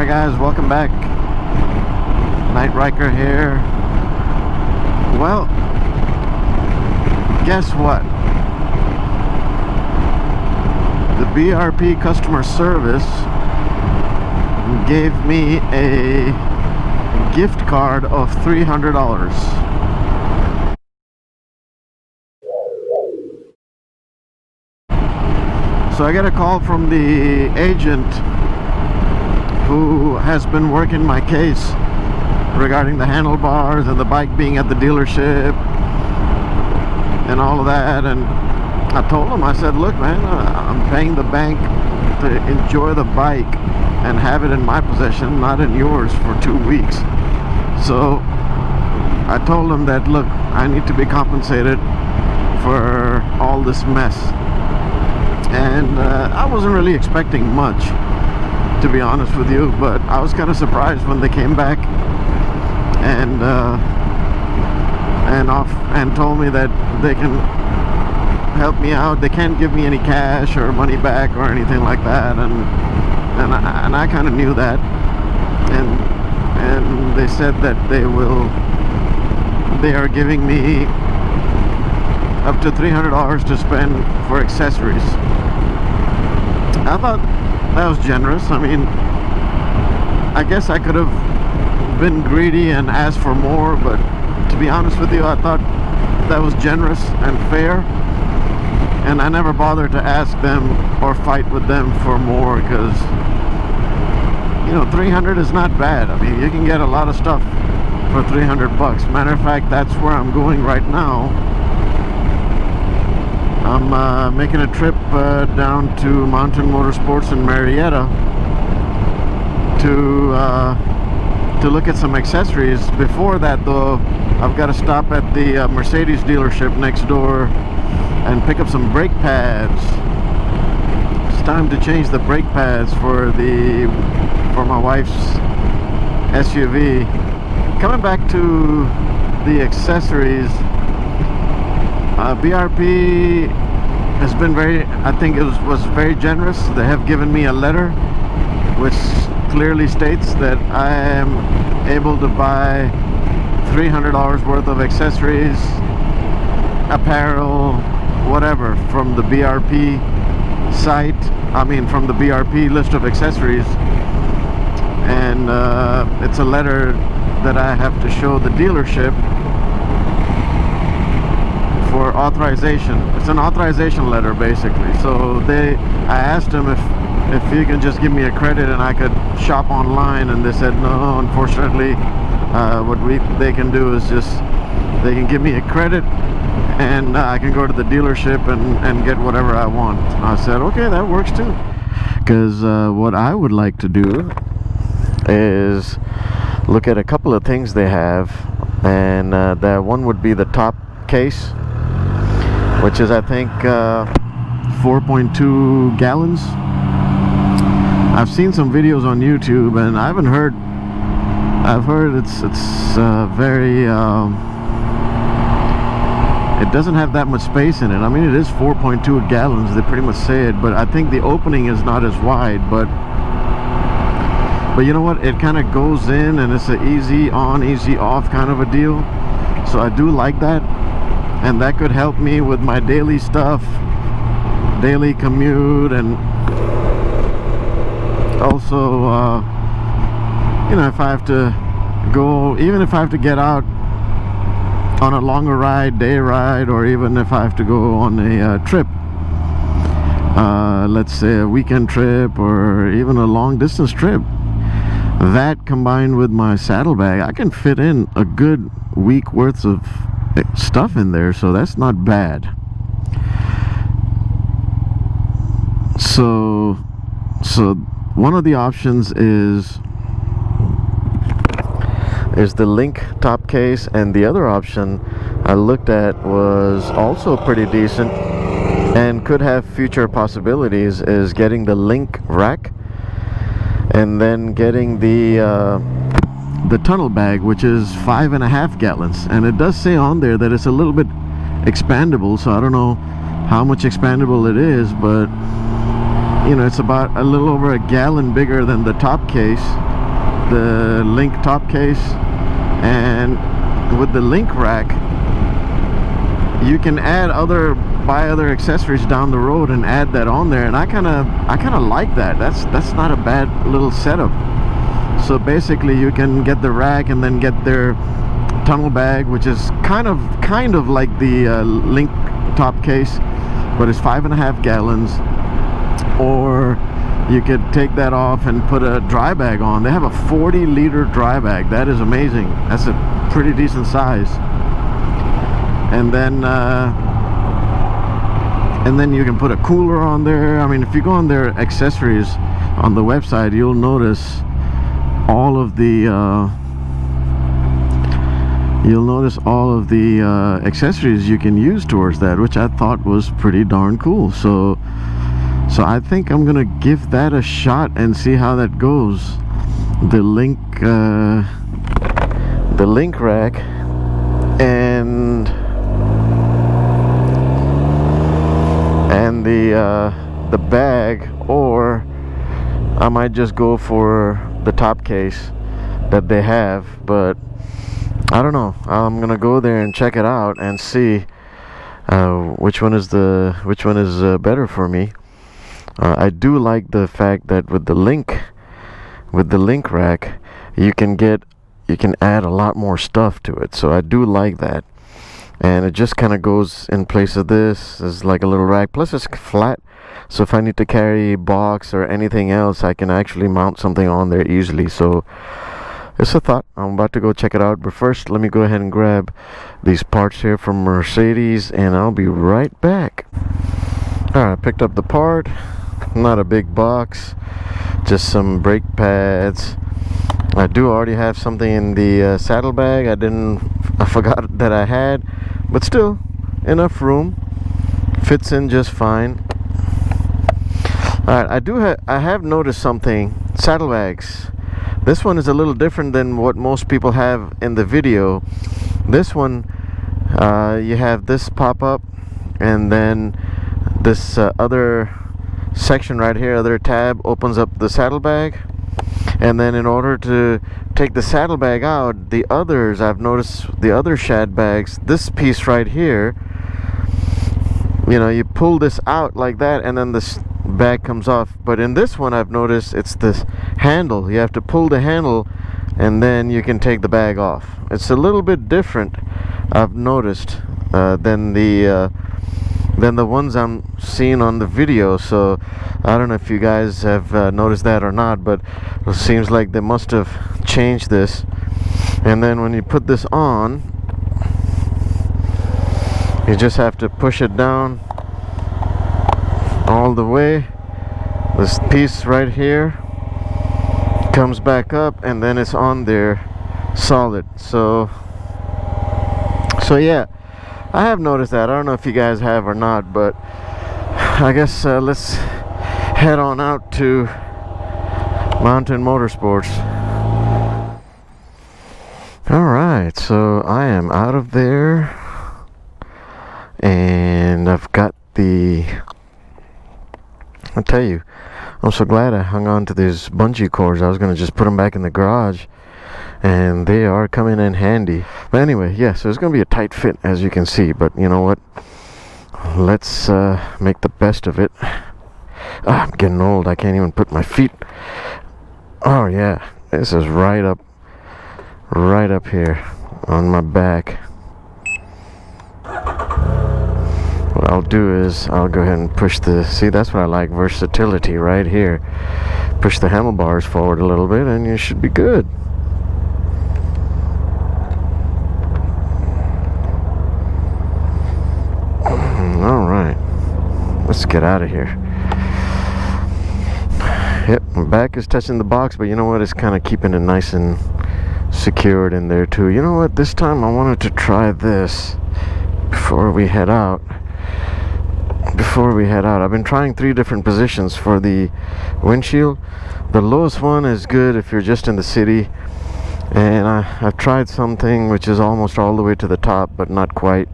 Alright guys, welcome back. Night Ryker here. Well, guess what? The BRP customer service gave me a gift card of $300. So I got a call from the agent who has been working my case regarding the handlebars and the bike being at the dealership and all of that. And I told him, I said, look man, I'm paying the bank to enjoy the bike and have it in my possession, not in yours for 2 weeks. So I told him that, look, I need to be compensated for all this mess. And I wasn't really expecting much, to be honest with you, but I was kind of surprised when they came back and told me that they can help me out. They can't give me any cash or money back or anything like that, and I kind of knew that, and they said that they are giving me up to $300 to spend for accessories. I thought that was generous. I mean, I guess I could have been greedy and asked for more, but to be honest with you, I thought that was generous and fair, and I never bothered to ask them or fight with them for more, because you know, 300 is not bad. I mean, you can get a lot of stuff for 300 bucks. Matter of fact, that's where I'm going right now. I'm making a trip down to Mountain Motorsports in Marietta to look at some accessories. Before that though, I've got to stop at the Mercedes dealership next door and pick up some brake pads. It's time to change the brake pads for my wife's SUV. Coming back to the accessories, BRP has been I think it was very generous. They have given me a letter which clearly states that I am able to buy $300 worth of accessories, apparel, whatever, from the BRP site. I mean, from the BRP list of accessories. And it's a letter that I have to show the dealership for authorization. It's an authorization letter basically. So I asked them if you can just give me a credit and I could shop online, and they said no, unfortunately. What they can do is just they can give me a credit and I can go to the dealership and get whatever I want. I said okay, that works too, because what I would like to do is look at a couple of things they have, and that one would be the top case, which is I think 4.2 gallons. I've seen some videos on YouTube, and I've heard it's very it doesn't have that much space in it. I mean, it is 4.2 gallons, they pretty much say it, but I think the opening is not as wide. But you know what, it kind of goes in and it's an easy on easy off kind of a deal. So I do like that, and that could help me with my daily stuff, daily commute, and also you know, if I have to go, even if I have to get out on a longer ride, day ride, or even if I have to go on a trip, let's say a weekend trip or even a long distance trip, that combined with my saddlebag, I can fit in a good week worth of stuff in there, so that's not bad. So one of the options is the LinQ top case, and the other option I looked at was also pretty decent and could have future possibilities, is getting the LinQ rack and then getting the tunnel bag, which is 5.5 gallons, and it does say on there that it's a little bit expandable, so I don't know how much expandable it is, but you know, it's about a little over a gallon bigger than the top case. the LinQ top case, and with the LinQ rack you can buy other accessories down the road and add that on there, and I kind of like that. That's not a bad little setup. So basically you can get the rack and then get their tunnel bag, which is kind of like the LinQ top case, but it's 5.5 gallons. Or you could take that off and put a dry bag on. They have a 40-liter dry bag. That is amazing. That's a pretty decent size. And then you can put a cooler on there. I mean, if you go on their accessories on the website, you'll notice all of the accessories you can use towards that, which I thought was pretty darn cool. So I think I'm gonna give that a shot and see how that goes. The LinQ rack and the bag, or I might just go for the top case that they have. But I don't know. I'm gonna go there and check it out and see which one is better for me. I do like the fact that with the LinQ rack you can add a lot more stuff to it, so I do like that. And it just kind of goes in place of this. It's like a little rack, plus it's flat, so if I need to carry a box or anything else, I can actually mount something on there easily. So it's a thought. I'm about to go check it out, but first let me go ahead and grab these parts here from Mercedes, and I'll be right back. Alright, I picked up the part. Not a big box, just some brake pads. I do already have something in the saddlebag. I forgot that I had, but still enough room, fits in just fine. Alright, I have noticed something. Saddlebags, this one is a little different than what most people have in the video. This one, you have this pop up, and then this other section right here, other tab, opens up the saddlebag. And then in order to take the saddlebag out, the others, I've noticed the other shad bags, this piece right here, you pull this out like that, and then this bag comes off. But in this one, I've noticed it's this handle. You have to pull the handle, and then you can take the bag off. It's a little bit different, I've noticed, than the ones I'm seeing on the video. So I don't know if you guys have noticed that or not, but it seems like they must have changed this. And then when you put this on, you just have to push it down all the way. This piece right here comes back up, and then it's on there solid. So yeah, I have noticed that. I don't know if you guys have or not, but I guess let's head on out to Mountain Motorsports. Alright, so I am out of there, and I've got I'll tell you, I'm so glad I hung on to these bungee cords. I was going to just put them back in the garage, and they are coming in handy. But anyway, yeah, so it's going to be a tight fit, as you can see, but you know what, let's make the best of it. I'm getting old. I can't even put my feet. Oh yeah, this is right up here on my back. What I'll do is I'll go ahead and push see, that's what I like, versatility right here. Push the handlebars forward a little bit and you should be good. Alright, let's get out of here. Yep, my back is touching the box, but you know what, it's kind of keeping it nice and secured in there too. You know what, this time I wanted to try this before we head out. I've been trying 3 different positions for the windshield. The lowest one is good if you're just in the city, and I've tried something which is almost all the way to the top, but not quite.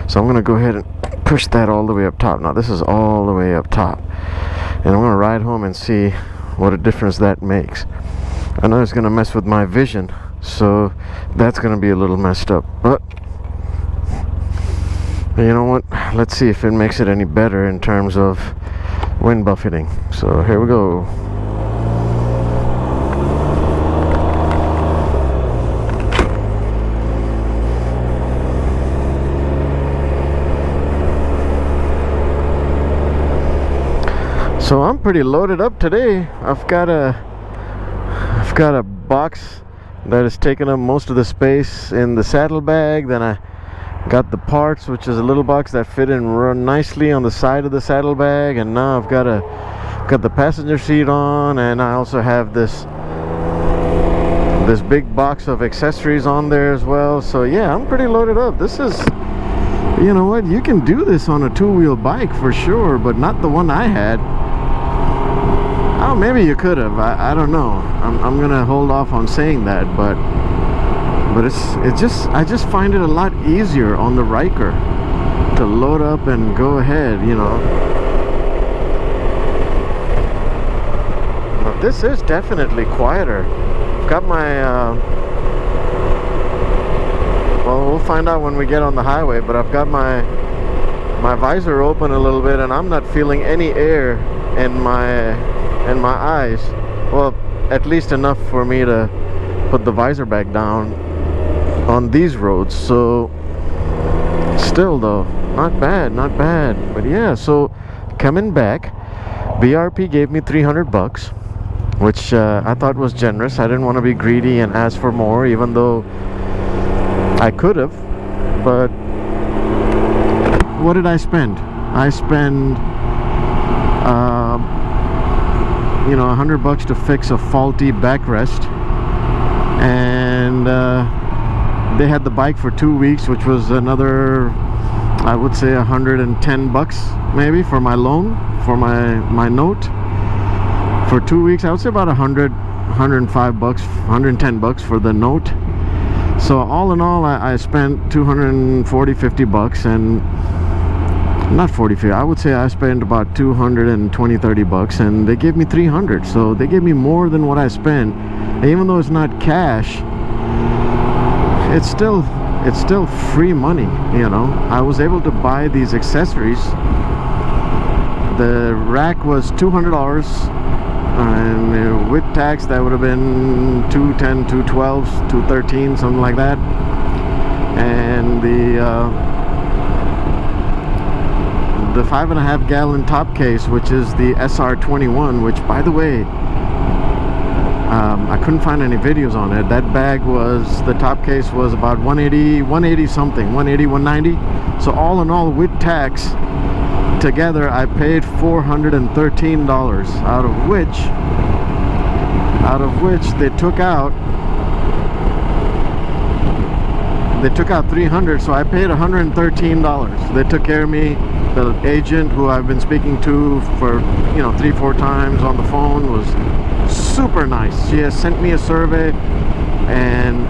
So I'm going to go ahead and push that all the way up top. Now this is all the way up top, and I'm going to ride home and see what a difference that makes. I know it's gonna mess with my vision, so that's gonna be a little messed up. But you know what? Let's see if it makes it any better in terms of wind buffeting. So here we go. So I'm pretty loaded up today. I've got a box that is taking up most of the space in the saddlebag. Then I got the parts, which is a little box that fit in run nicely on the side of the saddlebag. And now I've got the passenger seat on, and I also have this big box of accessories on there as well. So yeah, I'm pretty loaded up. This is, you know what, you can do this on a two-wheel bike for sure, but not the one I had. Oh, maybe you could have. I don't know. I'm gonna hold off on saying that, but I just find it a lot easier on the Ryker to load up and go ahead, you know. But this is definitely quieter. I've got my well, we'll find out when we get on the highway, but I've got my visor open a little bit, and I'm not feeling any air in my eyes. Well, at least enough for me to put the visor back down on these roads. So still though, not bad. But yeah, so coming back, BRP gave me $300, which I thought was generous. I didn't want to be greedy and ask for more, even though I could have. But what did I spend? I spend you know, $100 to fix a faulty backrest, and they had the bike for 2 weeks, which was another, I would say, $110 maybe for my loan, for my note. For 2 weeks, I would say about $105, $110 for the note. So all in all, I spent $250, and not 40, I would say I spent about $220-$230, and they gave me $300. So they gave me more than what I spent. And even though it's not cash, it's still free money, you know. I was able to buy these accessories. The rack was $200, and with tax that would have been $210, $212, $213, something like that. And the 5.5 gallon top case, which is the SR21, which, by the way, I couldn't find any videos on it. That bag was, the top case was about 180 something, 190. So all in all, with tax together, I paid $413, out of which they took out $300. So I paid $113. They took care of me. The agent, who I've been speaking to for, you know, 3-4 times on the phone, was super nice. She has sent me a survey, and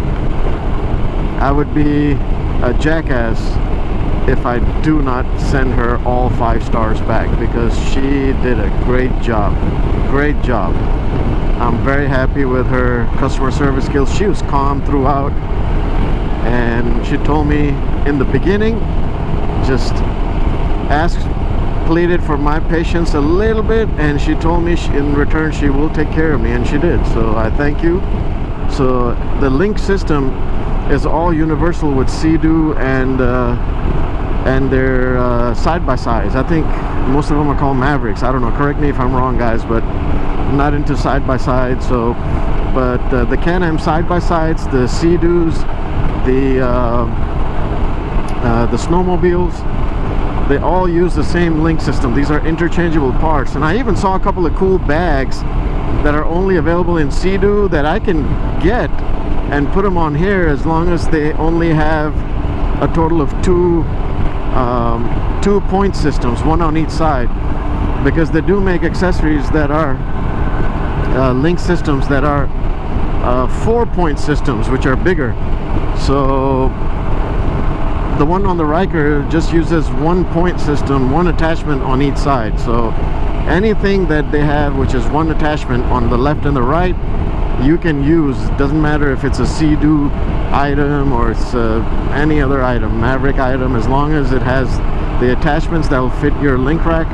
I would be a jackass if I do not send her all 5 stars back, because she did a great job. I'm very happy with her customer service skills. She was calm throughout, and she told me in the beginning, just pleaded for my patience a little bit, and she told me in return she will take care of me, and she did. So I thank you. So the LinQ system is all universal with Sea-Doo and their side-by-sides. I think most of them are called Mavericks. I don't know, correct me if I'm wrong, guys, but I'm not into side-by-sides. So but the Can Am side-by-sides, the Sea-Doos, the snowmobiles, they all use the same LinQ system. These are interchangeable parts. And I even saw a couple of cool bags that are only available in Sea-Doo that I can get and put them on here, as long as they only have a total of two point systems, one on each side, because they do make accessories that are LinQ systems that are 4-point systems, which are bigger. So the one on the Ryker just uses 1-point system, one attachment on each side. So anything that they have which is one attachment on the left and the right you can use. Doesn't matter if it's a Sea-Doo item or it's any other item, Maverick item, as long as it has the attachments that will fit your LinQ rack,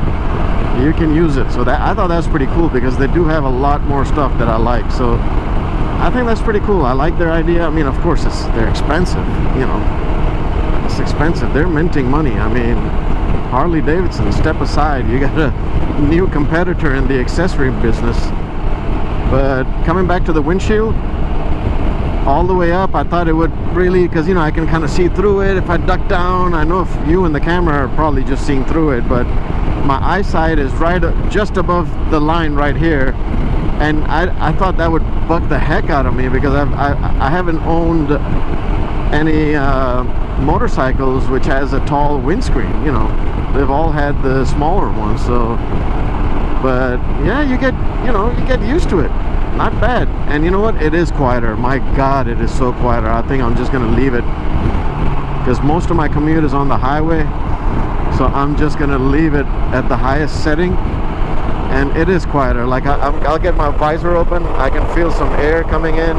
you can use it. So that, I thought that's pretty cool, because they do have a lot more stuff that I like. So I think that's pretty cool. I like their idea. I mean, of course, they're expensive, you know. It's expensive. They're minting money. I mean, Harley Davidson, step aside. You got a new competitor in the accessory business. But coming back to the windshield, all the way up, I thought it would really, because, you know, I can kind of see through it if I duck down. I know if you and the camera are probably just seeing through it, but my eyesight is right just above the line right here, and I thought that would bug the heck out of me, because I haven't owned any motorcycles which has a tall windscreen. You know, they've all had the smaller ones. So, but yeah, you get used to it. Not bad. And you know what, it is quieter. My God, it is so quieter. I think I'm just gonna leave it, because most of my commute is on the highway, so I'm just gonna leave it at the highest setting. And it is quieter. Like I'll get my visor open, I can feel some air coming in,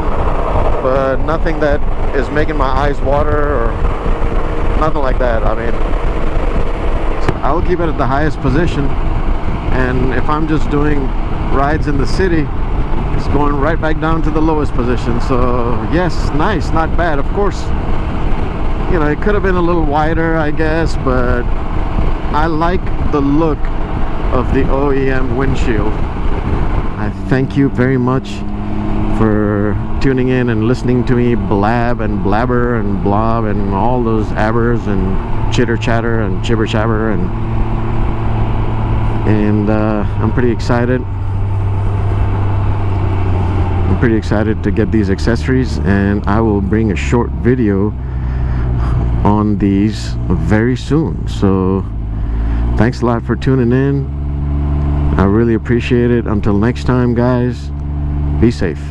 but nothing that is making my eyes water or nothing like that. I mean, so I'll keep it at the highest position, and if I'm just doing rides in the city, it's going right back down to the lowest position. So yes, nice, not bad. Of course, you know, it could have been a little wider, I guess, but I like the look of the OEM windshield. I thank you very much for tuning in and listening to me blab and blabber and blob and all those abbers and chitter chatter and jibber jabber, and I'm pretty excited. I'm pretty excited to get these accessories, and I will bring a short video on these very soon. So thanks a lot for tuning in. I really appreciate it. Until next time, guys, be safe.